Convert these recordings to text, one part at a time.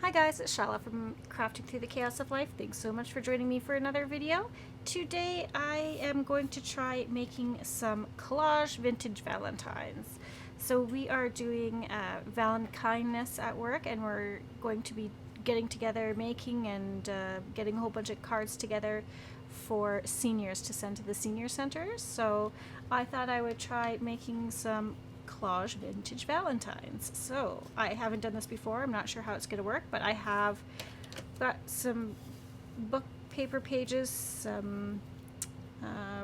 Hi guys, it's Chala from Crafting Through the Chaos of Life. Thanks so much for joining me for another video. Today I am going to try making some collage vintage Valentines. So we are doing Valentine-ness at work, and we're going to be getting together, making and getting a whole bunch of cards together for seniors to send to the senior centers. So I thought I would try making some collage vintage Valentines. So I haven't done this before. I'm not sure how it's going to work, but I have got some book paper pages, some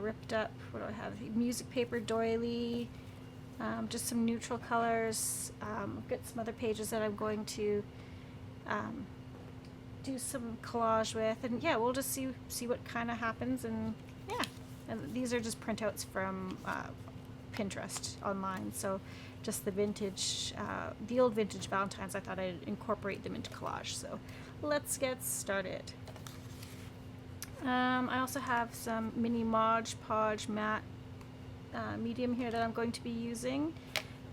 ripped up, what do I have? Music paper doily, just some neutral colors. I've got some other pages that I'm going to do some collage with, and yeah, we'll just see what kind of happens. And yeah, and these are just printouts from Pinterest online, so just the vintage, the old vintage Valentines. I thought I'd incorporate them into collage, so let's get started. I also have some mini Podge matte medium here that I'm going to be using,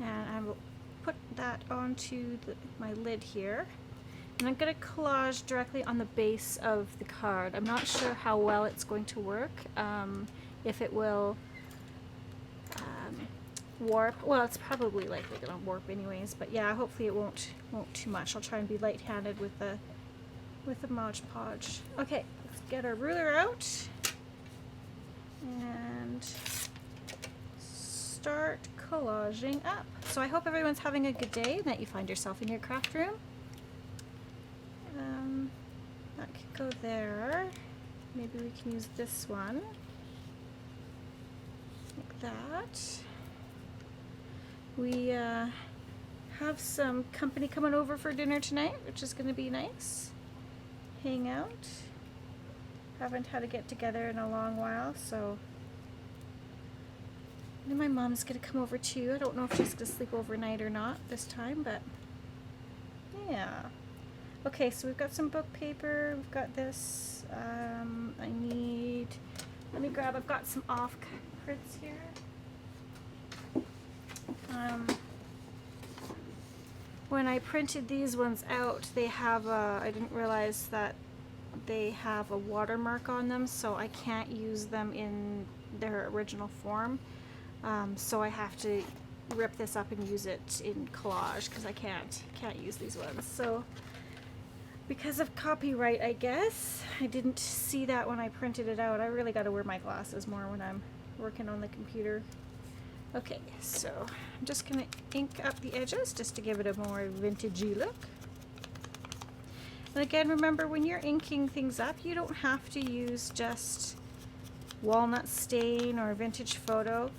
and I will put that onto my lid here, and I'm going to collage directly on the base of the card. I'm not sure how well it's going to work, if it will warp. Well, it's probably likely going to warp anyways, but yeah, hopefully it won't too much. I'll try and be light-handed with the Mod Podge. Okay, let's get our ruler out and start collaging up. So I hope everyone's having a good day and that you find yourself in your craft room. That could go there. Maybe we can use this one like that. We have some company coming over for dinner tonight, which is going to be nice. Hang out. Haven't had a get together in a long while, so. And my mom's going to come over too. I don't know if she's going to sleep overnight or not this time, but yeah. Okay, so we've got some book paper. We've got this. Let me grab, I've got some off prints here. When I printed these ones out, they have I didn't realize that they have a watermark on them, so I can't use them in their original form. So I have to rip this up and use it in collage because I can't use these ones. So because of copyright, I guess, I didn't see that when I printed it out. I really got to wear my glasses more when I'm working on the computer. Okay, so I'm just going to ink up the edges just to give it a more vintagey look. And again, remember, when you're inking things up, you don't have to use just walnut stain or vintage photo.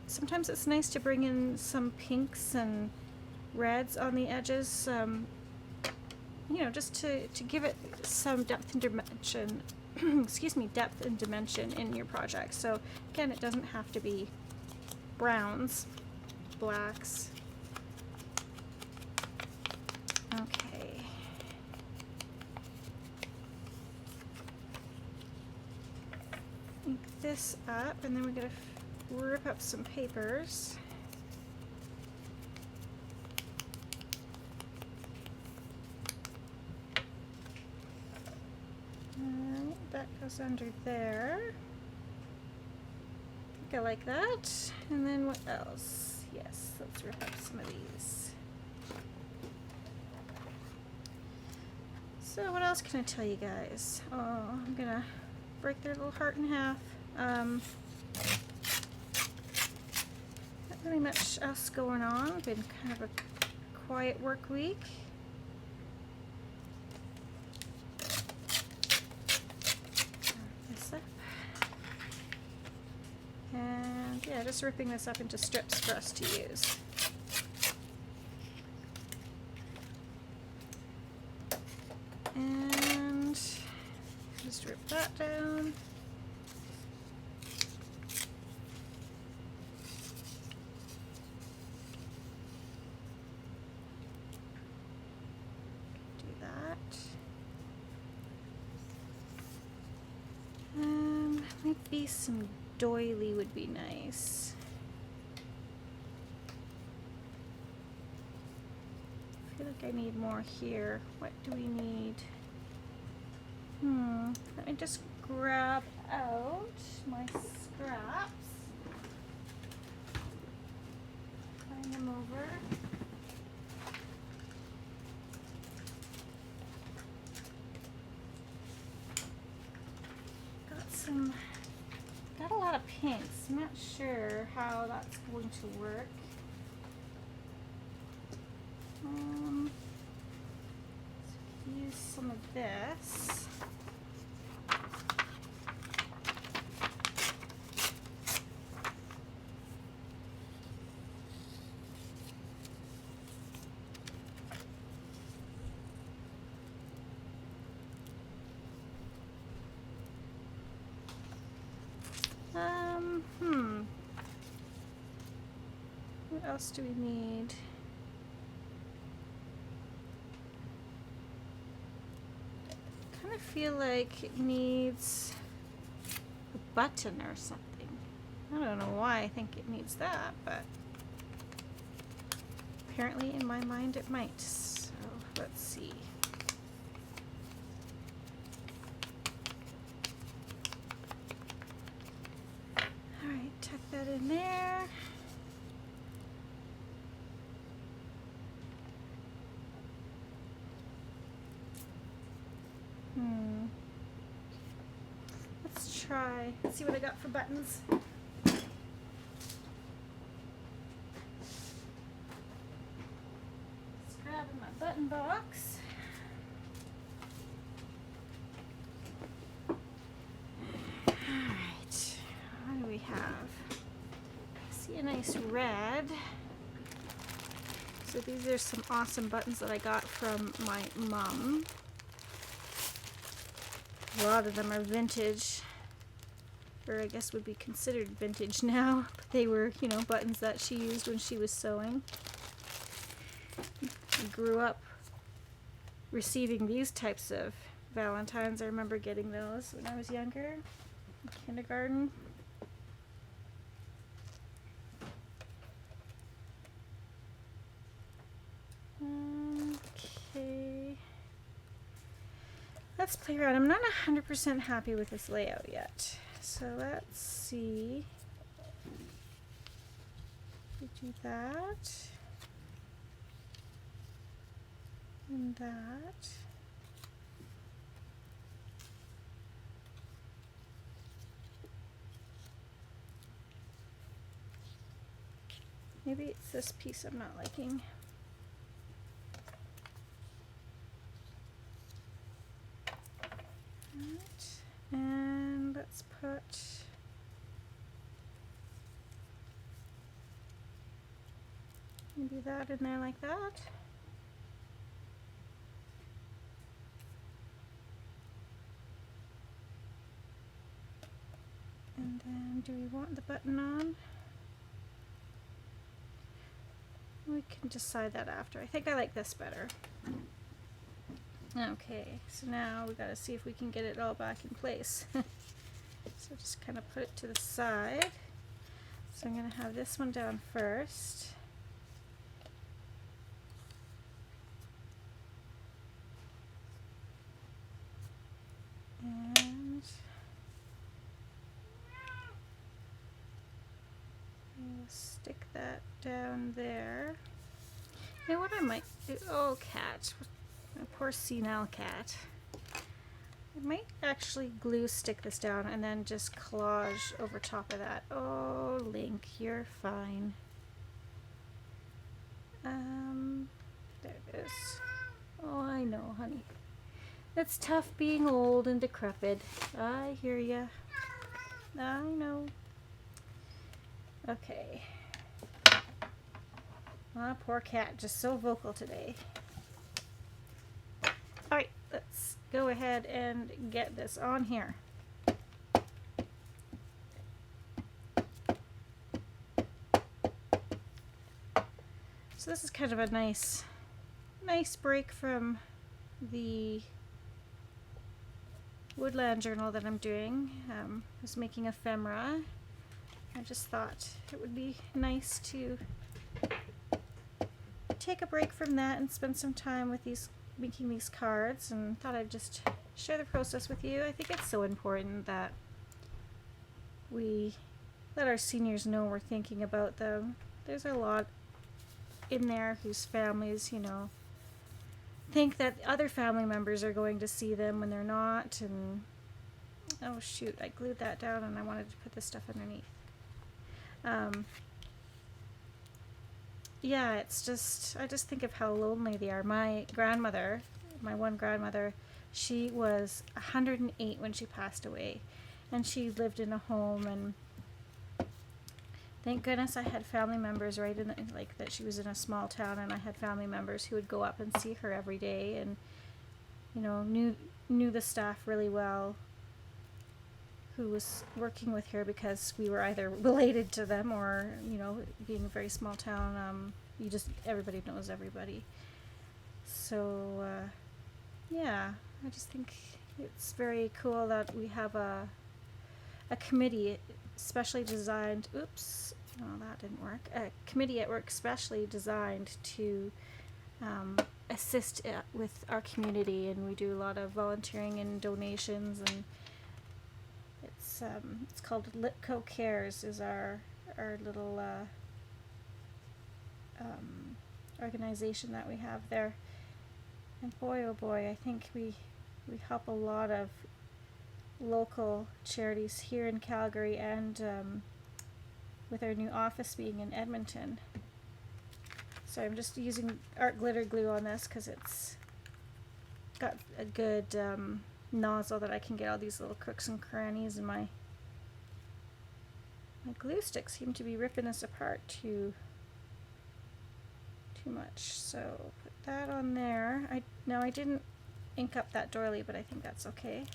Sometimes it's nice to bring in some pinks and reds on the edges, you know, just to give it some depth and dimension, excuse me, depth and dimension in your project. So again, it doesn't have to be browns, blacks. Okay. Ink this up, and then we're going to rip up some papers. That goes under there. I think I like that. And then what else? Yes, let's rip up some of these. So what else can I tell you guys? Oh, I'm gonna break their little heart in half. Not really much else going on. Been kind of a quiet work week. This up. And yeah, just ripping this up into strips for us to use. And just rip that down. Do that. Maybe some doily would be nice. feel like I need more here. What do we need? Let me just grab out my scraps. Bring them over. Got a lot of pinks. I'm not sure how that's going to work. So use some of this. What else do we need? Kind of feel like it needs a button or something. I don't know why I think it needs that, but apparently in my mind it might. So let's see. All right, tuck that in there. Let's see what I got for buttons. Just grabbing my button box. Alright, what do we have? I see a nice red. So these are some awesome buttons that I got from my mom. A lot of them are vintage, or I guess would be considered vintage now, but they were, you know, buttons that she used when she was sewing. I grew up receiving these types of Valentines. I remember getting those when I was younger, in kindergarten. Okay. Let's play around. I'm not 100% happy with this layout yet. So let's see. We do that. And that. Maybe it's this piece I'm not liking. Right. And let's put maybe that in there like that. And then do we want the button on? We can decide that after. I think I like this better. Okay, so now we gotta see if we can get it all back in place. So just kind of put it to the side. So I'm gonna have this one down first. And we'll stick that down there. Now what I might do, oh cat, a poor senile cat. I might actually glue stick this down and then just collage over top of that. Oh, Link, you're fine. There it is. Oh, I know, honey. It's tough being old and decrepit. I hear ya. I know. Okay. Ah, poor cat, just so vocal today. Alright, let's go ahead and get this on here. So this is kind of a nice break from the woodland journal that I'm doing. I was making ephemera. I just thought it would be nice to take a break from that and spend some time with making these cards, and thought I'd just share the process with you. I think it's so important that we let our seniors know we're thinking about them. There's a lot in there whose families, you know, think that other family members are going to see them when they're not, and oh shoot, I glued that down and I wanted to put this stuff underneath. Yeah, it's just, I just think of how lonely they are. My grandmother, my one grandmother, she was 108 when she passed away, and she lived in a home, and thank goodness I had family members right in the, like that she was in a small town, and I had family members who would go up and see her every day, and you know, knew the staff really well who was working with her, because we were either related to them or, you know, being a very small town, you just, everybody knows everybody. So yeah, I just think it's very cool that we have a committee specially designed, oops, no, that didn't work, a committee at work specially designed to assist with our community, and we do a lot of volunteering and donations, and it's called Lipco Cares is our little organization that we have there. And boy, oh boy, I think we help a lot of local charities here in Calgary, and with our new office being in Edmonton. So I'm just using art glitter glue on this because it's got a good nozzle that I can get all these little crooks and crannies, and my glue sticks seem to be ripping this apart too much. So put that on there. Now I didn't ink up that doily, but I think that's okay. And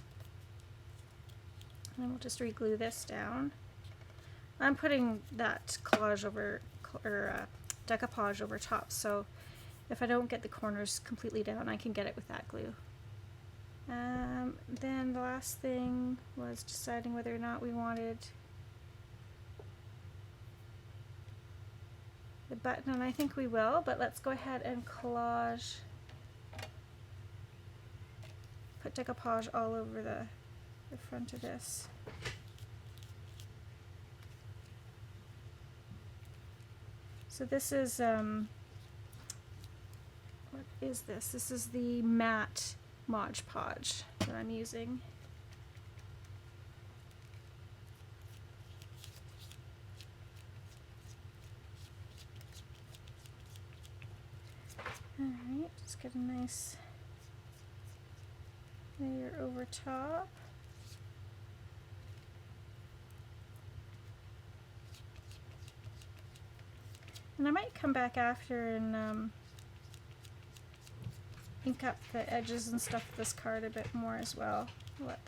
then we'll just re-glue this down. I'm putting that collage over, or decoupage over top, so if I don't get the corners completely down, I can get it with that glue. Then the last thing was deciding whether or not we wanted the button, and I think we will, but let's go ahead and collage, put decoupage all over the front of this. So this is, what is this? This is the matte Mod Podge that I'm using. Alright, just get a nice layer over top. And I might come back after and ink up the edges and stuff of this card a bit more as well. We'll let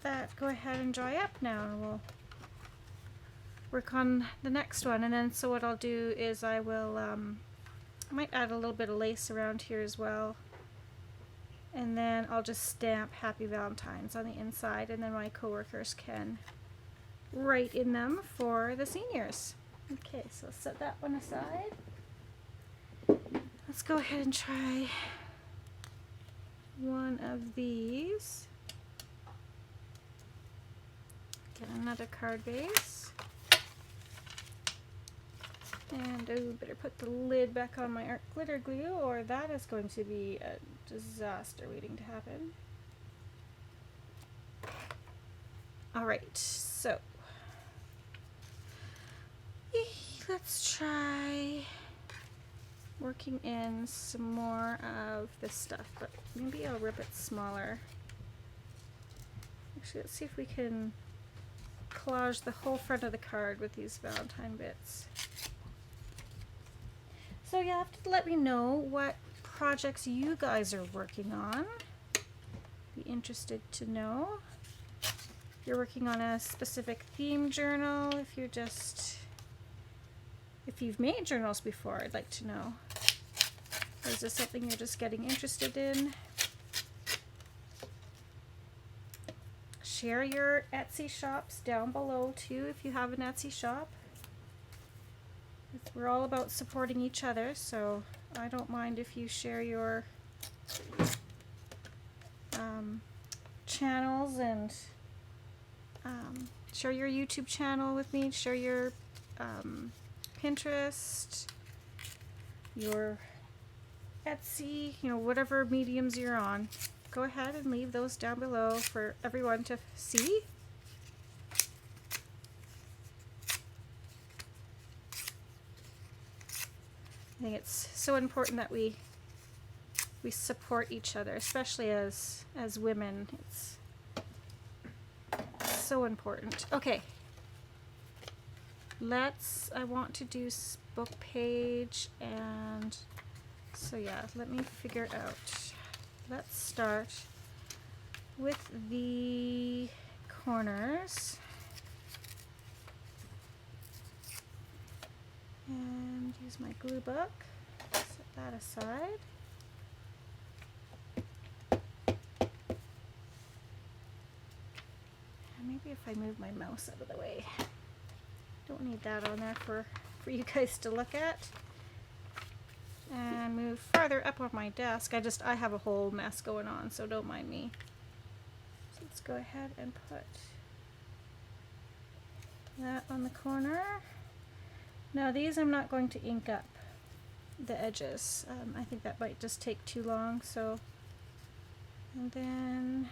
that go ahead and dry up now, and we'll work on the next one. And then so what I'll do is I will I might add a little bit of lace around here as well, and then I'll just stamp Happy Valentines on the inside, and then my coworkers can write in them for the seniors. Okay, so set that one aside. Let's go ahead and try one of these. Get another card base. And oh, better put the lid back on my art glitter glue, or that is going to be a disaster waiting to happen. Alright, so let's try working in some more of this stuff, but maybe I'll rip it smaller. Actually, let's see if we can collage the whole front of the card with these Valentine bits. So you'll have to let me know what projects you guys are working on. Be interested to know. If you're working on a specific theme journal, if you've made journals before, I'd like to know. Or is this something you're just getting interested in? share your Etsy shops down below too if you have an Etsy shop. We're all about supporting each other, so I don't mind if you share your channels and share your YouTube channel with me, share your Pinterest, your Etsy, you know, whatever mediums you're on. Go ahead and leave those down below for everyone to see. I think it's so important that we support each other, especially as women. It's so important. Okay. I want to do book page, and so yeah, let me figure out. Let's start with the corners and use my glue book. Set that aside. And maybe if I move my mouse out of the way. Don't need that on there for you guys to look at. And move farther up on my desk. I have a whole mess going on, so don't mind me. So let's go ahead and put that on the corner. Now these I'm not going to ink up the edges. I think that might just take too long, so, and then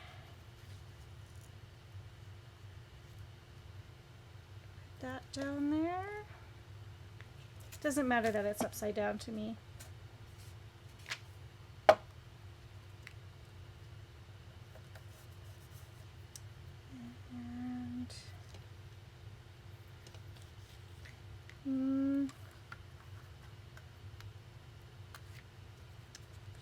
put that down there. Doesn't matter that it's upside down to me.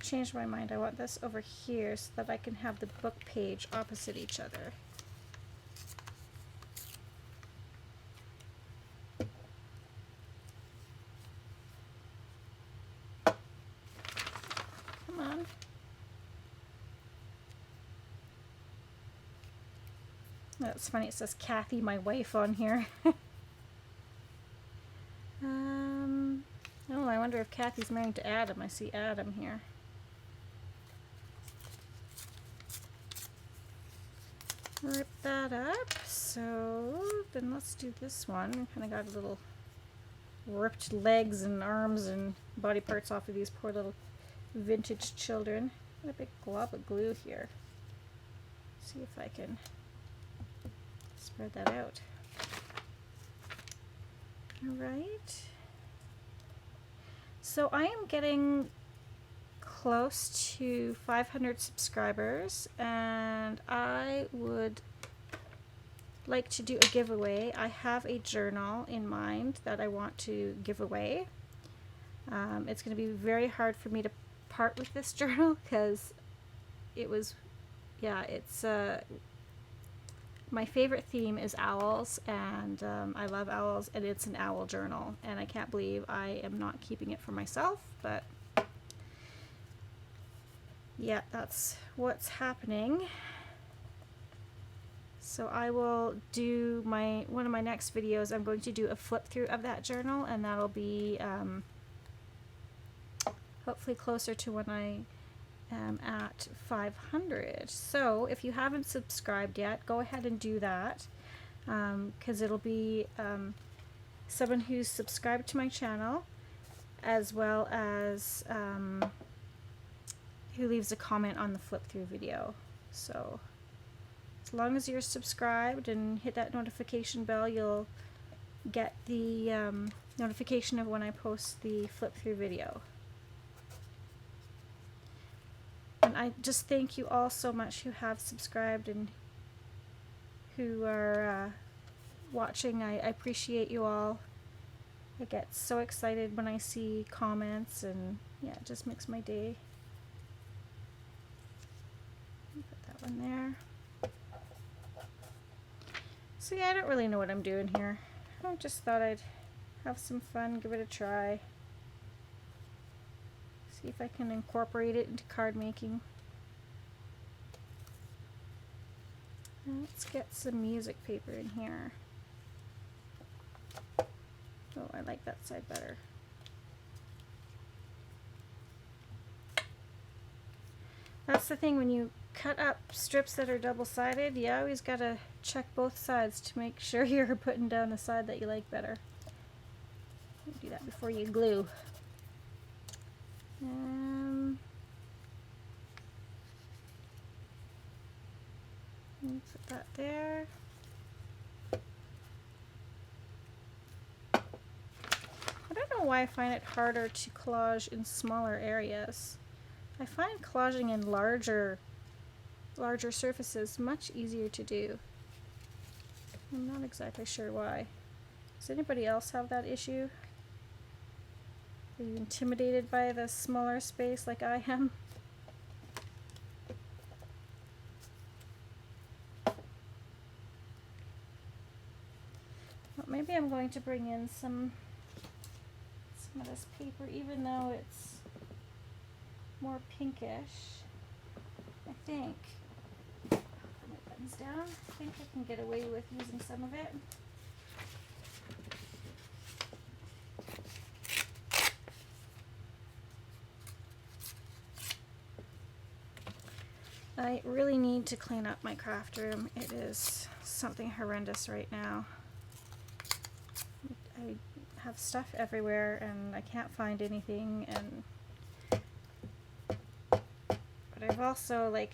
Changed my mind. I want this over here so that I can have the book page opposite each other. Come on. That's funny, it says Kathy, my wife, on here. Oh, I wonder if Kathy's married to Adam. I see Adam here. Rip that up. So then let's do this one. We kind of got a little ripped legs and arms and body parts off of these poor little vintage children. Got a big glob of glue here. See if I can spread that out. All right. So I am getting close to 500 subscribers, and I would like to do a giveaway. I have a journal in mind that I want to give away. It's going to be very hard for me to part with this journal because it's my favorite theme is owls, and I love owls, and it's an owl journal, and I can't believe I am not keeping it for myself, but yeah, that's what's happening. So I will do one of my next videos. I'm going to do a flip through of that journal, and that'll be hopefully closer to when I am at 500. So if you haven't subscribed yet, go ahead and do that, because it'll be someone who's subscribed to my channel, as well as who leaves a comment on the flip through video. So as long as you're subscribed and hit that notification bell, you'll get the notification of when I post the flip through video. And I just thank you all so much who have subscribed and who are watching. I appreciate you all. I get so excited when I see comments, and yeah, it just makes my day. Put that one there. So yeah, I don't really know what I'm doing here. I just thought I'd have some fun, give it a try. See if I can incorporate it into card making. Let's get some music paper in here. Oh, I like that side better. That's the thing, when you cut up strips that are double-sided, you always gotta check both sides to make sure you're putting down the side that you like better. Do that before you glue. Put that there. I don't know why I find it harder to collage in smaller areas. I find collaging in larger surfaces much easier to do. I'm not exactly sure why. Does anybody else have that issue? Are you intimidated by the smaller space like I am? Well, maybe I'm going to bring in some of this paper, even though it's more pinkish. I think. Put my buttons down. I think I can get away with using some of it. I really need to clean up my craft room. It is something horrendous right now. I have stuff everywhere and I can't find anything, but I've also, like,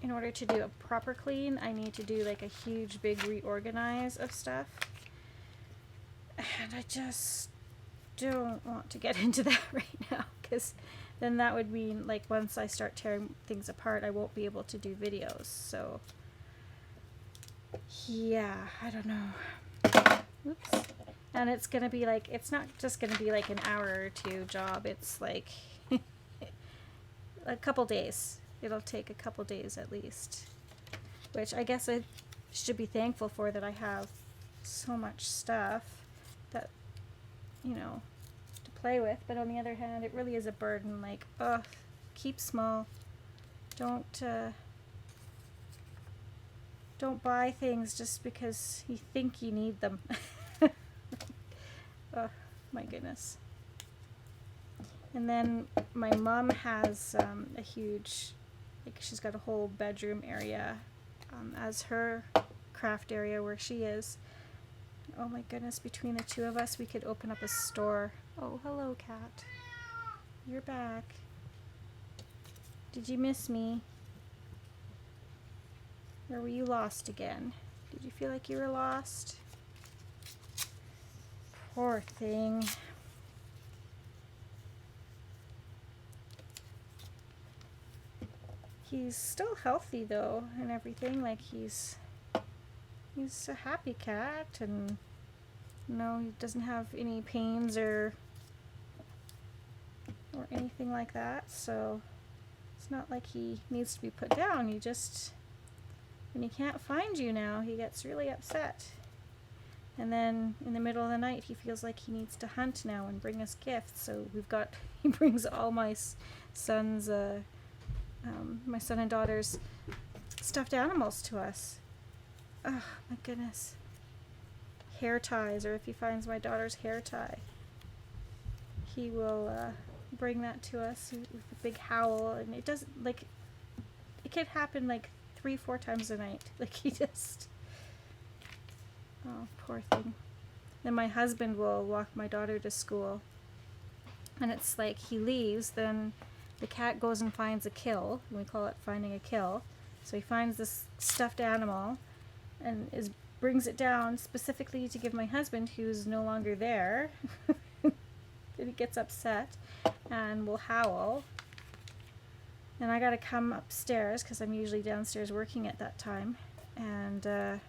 in order to do a proper clean, I need to do like a huge big reorganize of stuff. And I just don't want to get into that right now, because then that would mean, like, once I start tearing things apart, I won't be able to do videos. So yeah, I don't know. Oops. And it's gonna be like, it's not just gonna be like an hour or two job, it's like a couple days. It'll take a couple days at least, which I guess I should be thankful for, that I have so much stuff that, you know, to play with. But on the other hand, it really is a burden. Like, ugh, keep small. Don't buy things just because you think you need them. Oh my goodness. And then my mom has a huge, like, she's got a whole bedroom area as her craft area where she is. Oh my goodness, between the two of us we could open up a store. Oh, hello, cat. You're back. Did you miss me? Or were you lost again? Did you feel like you were lost? Poor thing. He's still healthy though and everything. Like, he's a happy cat, and no, he doesn't have any pains or anything like that. So it's not like he needs to be put down. He just, when he can't find you now, he gets really upset. And then in the middle of the night, he feels like he needs to hunt now and bring us gifts. So he brings all my son's, my son and daughter's stuffed animals to us. Oh my goodness. Hair ties, or if he finds my daughter's hair tie, he will bring that to us with a big howl. And it doesn't, like, it could happen like 3-4 times a night. Like, he just, oh, poor thing. Then my husband will walk my daughter to school, and it's like he leaves, then the cat goes and finds a kill, and we call it finding a kill. So he finds this stuffed animal and brings it down specifically to give my husband, who's no longer there. And he gets upset and will howl. And I gotta come upstairs because I'm usually downstairs working at that time, and I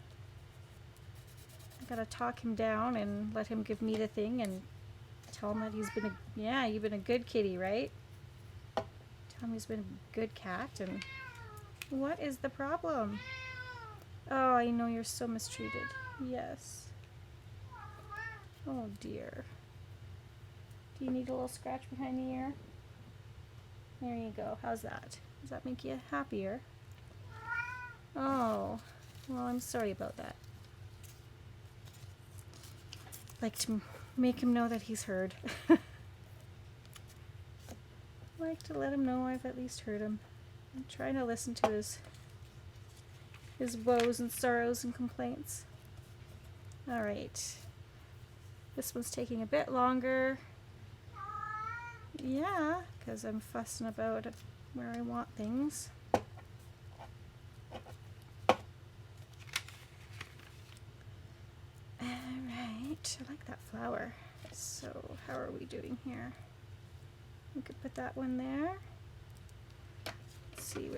gotta talk him down and let him give me the thing and tell him that he's been you've been a good kitty, right? Tell him he's been a good cat. And what is the problem? Oh, I know, you're so mistreated. Yes. Oh dear. Do you need a little scratch behind the ear? There you go. How's that? Does that make you happier? Oh, Well, I'm sorry about that. Like to make him know that he's heard. Like to let him know I've at least heard him. I'm trying to listen to his woes and sorrows and complaints. All right. This one's taking a bit longer. Yeah, because I'm fussing about where I want things. Alright, I like that flower. So how are we doing here? We could put that one there. Let's see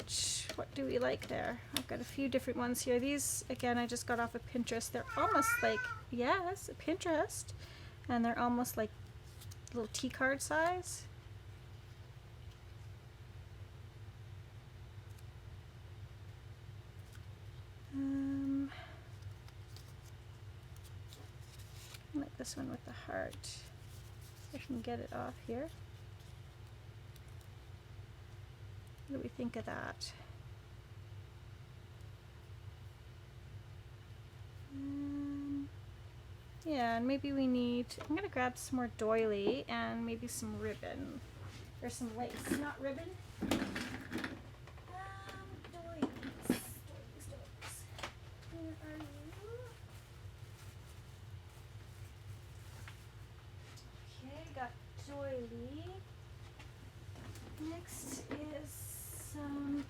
what do we like there? I've got a few different ones here. These, again, I just got off of Pinterest. They're almost like, yes, Pinterest. And they're almost like little tea card size. I like this one with the heart. I can get it off here. What do we think of that? Yeah, and maybe we need, I'm going to grab some more doily and maybe some ribbon. Or some lace, not ribbon. Doilies. Where are you? Okay, got doily. Next is some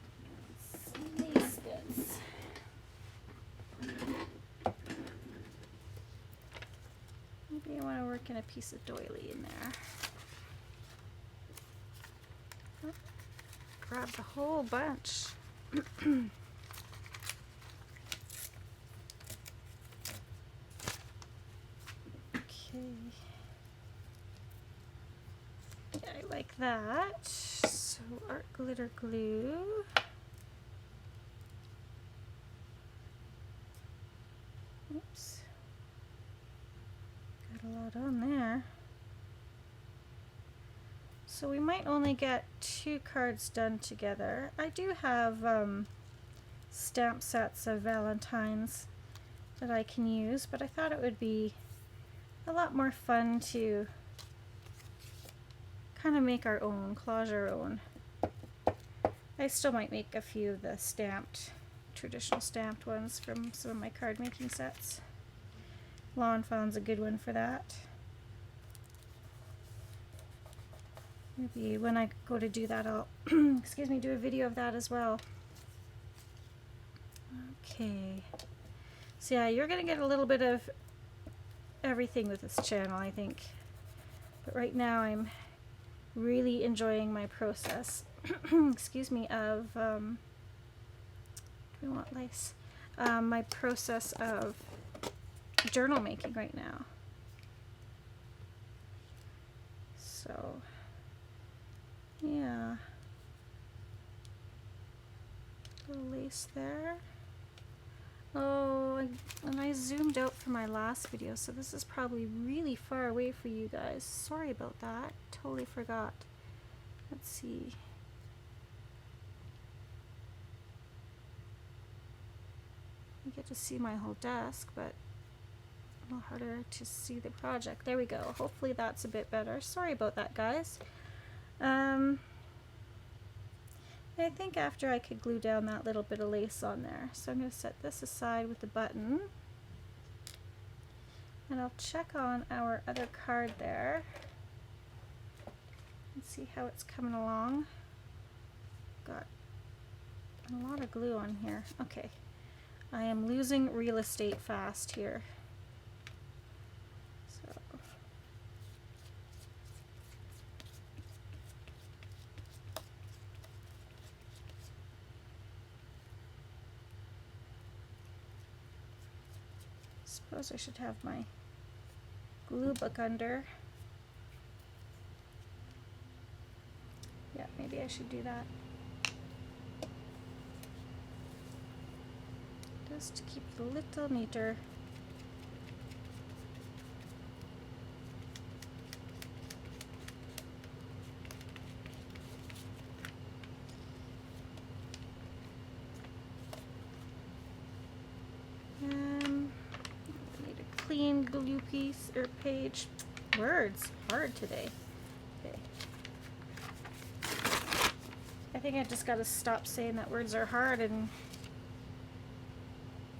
lace bits. Maybe I want to work in a piece of doily in there. Grab the whole bunch. Okay. Yeah, I like that. So art glitter glue. Oops. Got a lot on there. So we might only get 2 cards done together. I do have stamp sets of Valentines that I can use, but I thought it would be a lot more fun to kind of make our own, collage our own. I still might make a few of the stamped, traditional stamped ones from some of my card making sets. Lawn Fawn's a good one for that. Maybe when I go to do that, I'll excuse me, do a video of that as well. Okay. So yeah, you're gonna get a little bit of everything with this channel, I think. But right now I'm really enjoying my process. Excuse me, of we want lace. My process of journal making right now. So yeah, little lace there. Oh, and I zoomed out for my last video, so this is probably really far away for you guys. Sorry about that. Totally forgot. Let's see. You get to see my whole desk, but a little harder to see the project. There we go. Hopefully that's a bit better. Sorry about that, guys. I think after I could glue down that little bit of lace on there. So I'm going to set this aside with the button. And I'll check on our other card there. And see how it's coming along. Got a lot of glue on here. Okay. I am losing real estate fast here. Suppose I should have my glue book under. Yeah, maybe I should do that. Just to keep it a little neater. clean glue piece or page. Words hard today. Okay. I think I just gotta stop saying that words are hard, and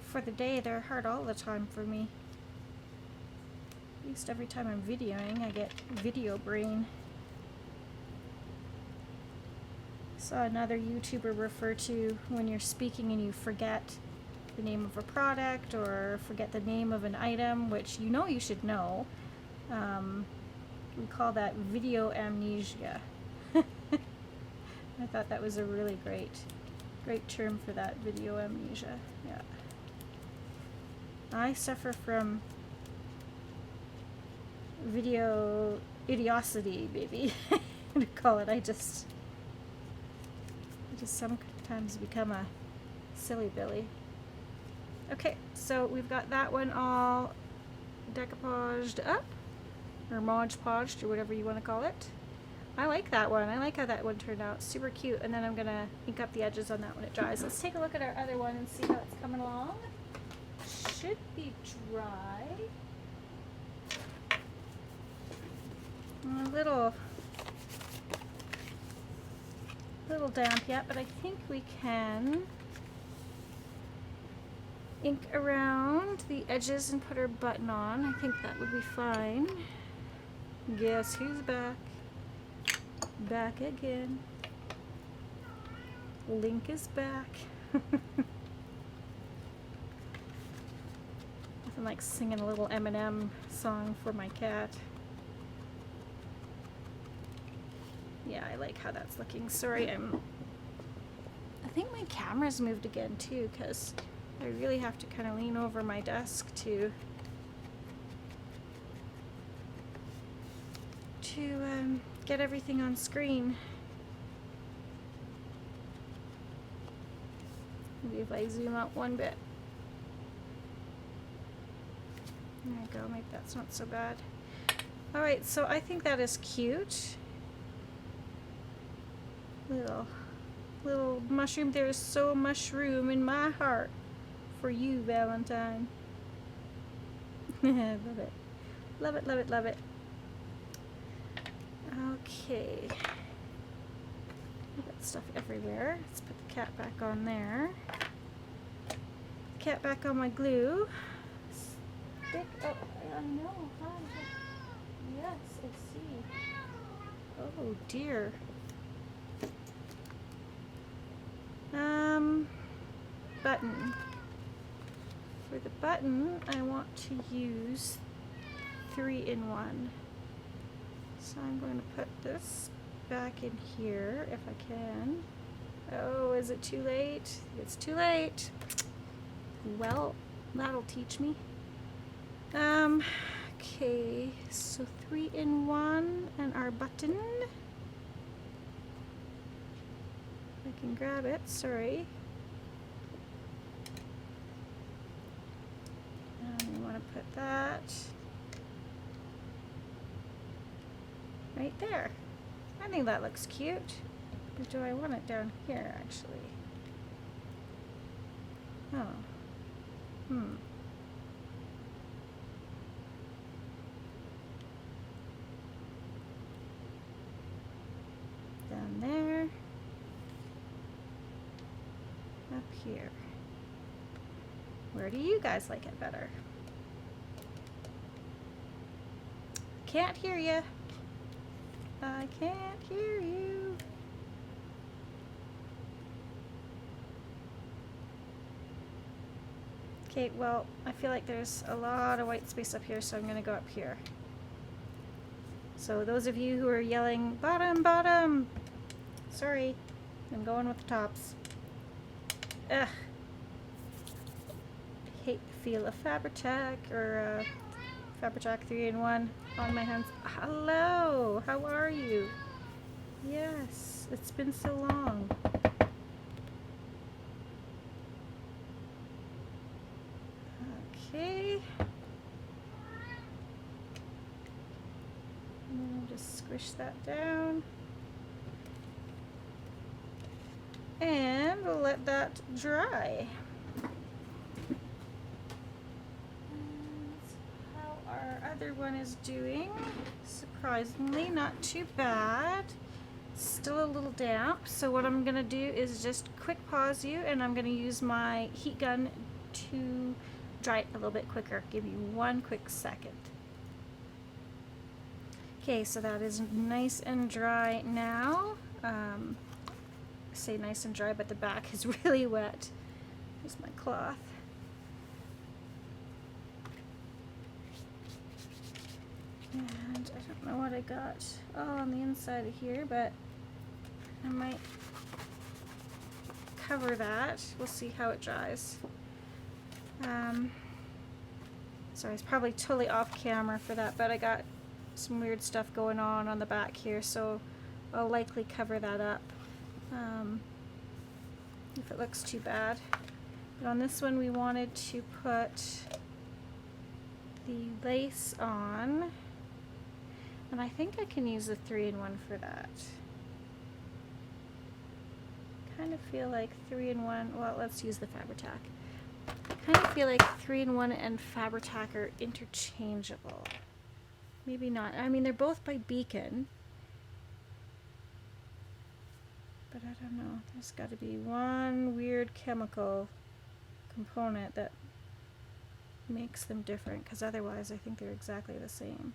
for the day they're hard all the time for me. At least every time I'm videoing I get video brain. Saw another YouTuber refer to when you're speaking and you forget the name of a product or forget the name of an item, which you know you should know. We call that video amnesia. I thought that was a really great term for that, video amnesia. Yeah. I suffer from video idiocity, maybe. to call it. I just sometimes become a silly Billy. Okay, so we've got that one all decoupaged up, or Mod Podged, or whatever you want to call it. I like that one. I like how that one turned out. Super cute. And then I'm going to ink up the edges on that when it dries. Let's take a look at our other one and see how it's coming along. Should be dry. A little damp yet, but I think we can ink around the edges and put our button on. I think that would be fine. Guess who's back? Back again. Link is back. Nothing like singing a little Eminem song for my cat. Yeah, I like how that's looking. Sorry, I think my camera's moved again too, because I really have to kind of lean over my desk to get everything on screen. Maybe if I zoom out one bit. There we go, maybe that's not so bad. Alright, so I think that is cute. Little mushroom. There's so mushroom in my heart for you, Valentine. Love it. Love it, love it, love it. Okay. We've got stuff everywhere. Let's put the cat back on there. Cat back on my glue. Stick. Oh, I know. Hi. Yes, I see. Oh dear. Button. For the button, I want to use 3-in-1. So I'm going to put this back in here if I can. Oh, is it too late? It's too late. Well, that'll teach me. Okay, so 3-in-1 and our button. I can grab it, sorry. And we want to put that right there. I think that looks cute. Or do I want it down here, actually? Oh. Down there. Up here. Where do you guys like it better? Can't hear you. I can't hear you. Okay, well, I feel like there's a lot of white space up here, so I'm going to go up here. So those of you who are yelling, bottom, bottom, sorry, I'm going with the tops. Ugh. I hate the feel of Fabri-Tac or Fabri-Tac 3-in-1 on my hands. Hello, how are you? Yes, it's been so long. Okay. And then I'll just squish that down. And we'll let that dry. other one is doing. Surprisingly, not too bad. Still a little damp, so what I'm gonna do is just quick pause you, and I'm gonna use my heat gun to dry it a little bit quicker. Give you one quick second. Okay, so that is nice and dry now. I say nice and dry, but the back is really wet. Here's my cloth. And I don't know what I got all on the inside of here, but I might cover that. We'll see how it dries. Sorry, it's probably totally off camera for that, but I got some weird stuff going on the back here, so I'll likely cover that up if it looks too bad. But on this one we wanted to put the lace on, and I think I can use the 3-in-1 for that. Kind of feel like 3-in-1, well, let's use the Fabri-Tac. I kind of feel like 3-in-1 and Fabri-Tac are interchangeable. Maybe not. I mean, they're both by Beacon. But I don't know. There's got to be one weird chemical component that makes them different, because otherwise I think they're exactly the same.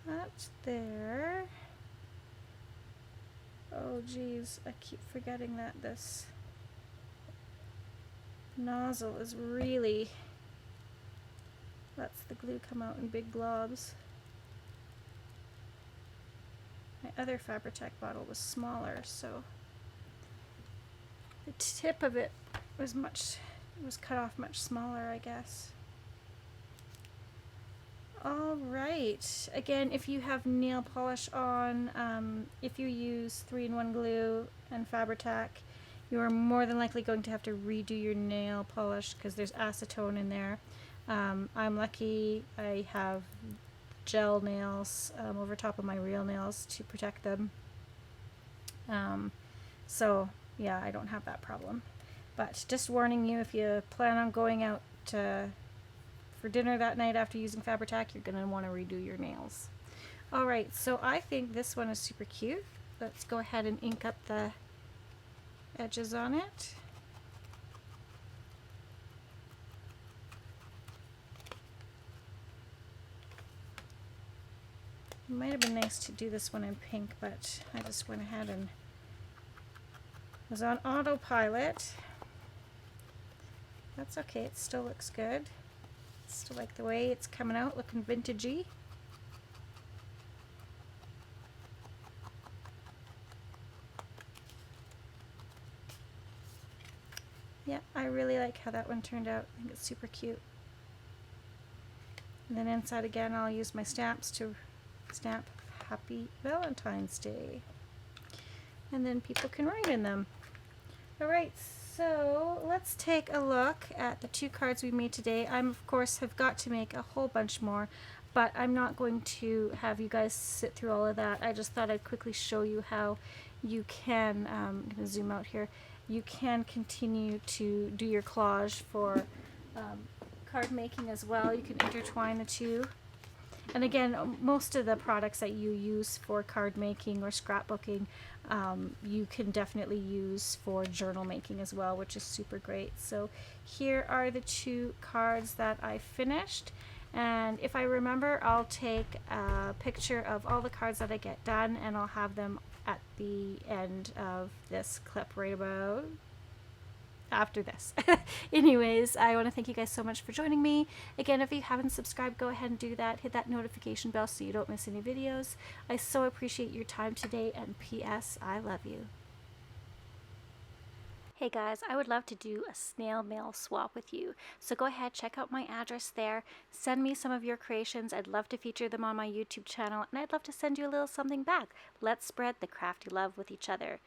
That's there. Oh geez, I keep forgetting that this nozzle is really, lets the glue come out in big globs. My other Fabri-Tac bottle was smaller, so the tip of it was cut off much smaller, I guess. Alright, again, if you have nail polish on, if you use 3-in-1 glue and Fabri-Tac, you are more than likely going to have to redo your nail polish because there's acetone in there. I'm lucky I have gel nails over top of my real nails to protect them. So yeah, I don't have that problem. But just warning you, if you plan on going out for dinner that night after using Fabri-Tac, you're going to want to redo your nails. Alright, so I think this one is super cute. Let's go ahead and ink up the edges on it. It might have been nice to do this one in pink, but I just went ahead and was on autopilot. That's okay, it still looks good. Still like the way it's coming out, looking vintagey. Yeah, I really like how that one turned out. I think it's super cute. And then inside again, I'll use my stamps to stamp Happy Valentine's Day. And then people can write in them. Alright, so let's take a look at the 2 cards we made today. I, of course, have got to make a whole bunch more, but I'm not going to have you guys sit through all of that. I just thought I'd quickly show you how you can, I'm going to zoom out here, you can continue to do your collage for card making as well. You can intertwine the two. And again, most of the products that you use for card making or scrapbooking, you can definitely use for journal making as well, which is super great. So here are the 2 cards that I finished. And if I remember, I'll take a picture of all the cards that I get done, and I'll have them at the end of this clip right about after this. Anyways, I want to thank you guys so much for joining me. Again, if you haven't subscribed, go ahead and do that. Hit that notification bell so you don't miss any videos. I so appreciate your time today, and P.S. I love you. Hey guys, I would love to do a snail mail swap with you. So go ahead, check out my address there. Send me some of your creations. I'd love to feature them on my YouTube channel, and I'd love to send you a little something back. Let's spread the crafty love with each other.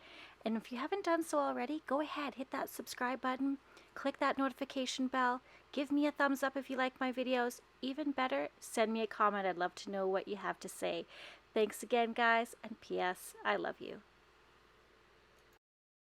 And if you haven't done so already, go ahead, hit that subscribe button, click that notification bell, give me a thumbs up if you like my videos. Even better, send me a comment. I'd love to know what you have to say. Thanks again, guys, and P.S. I love you.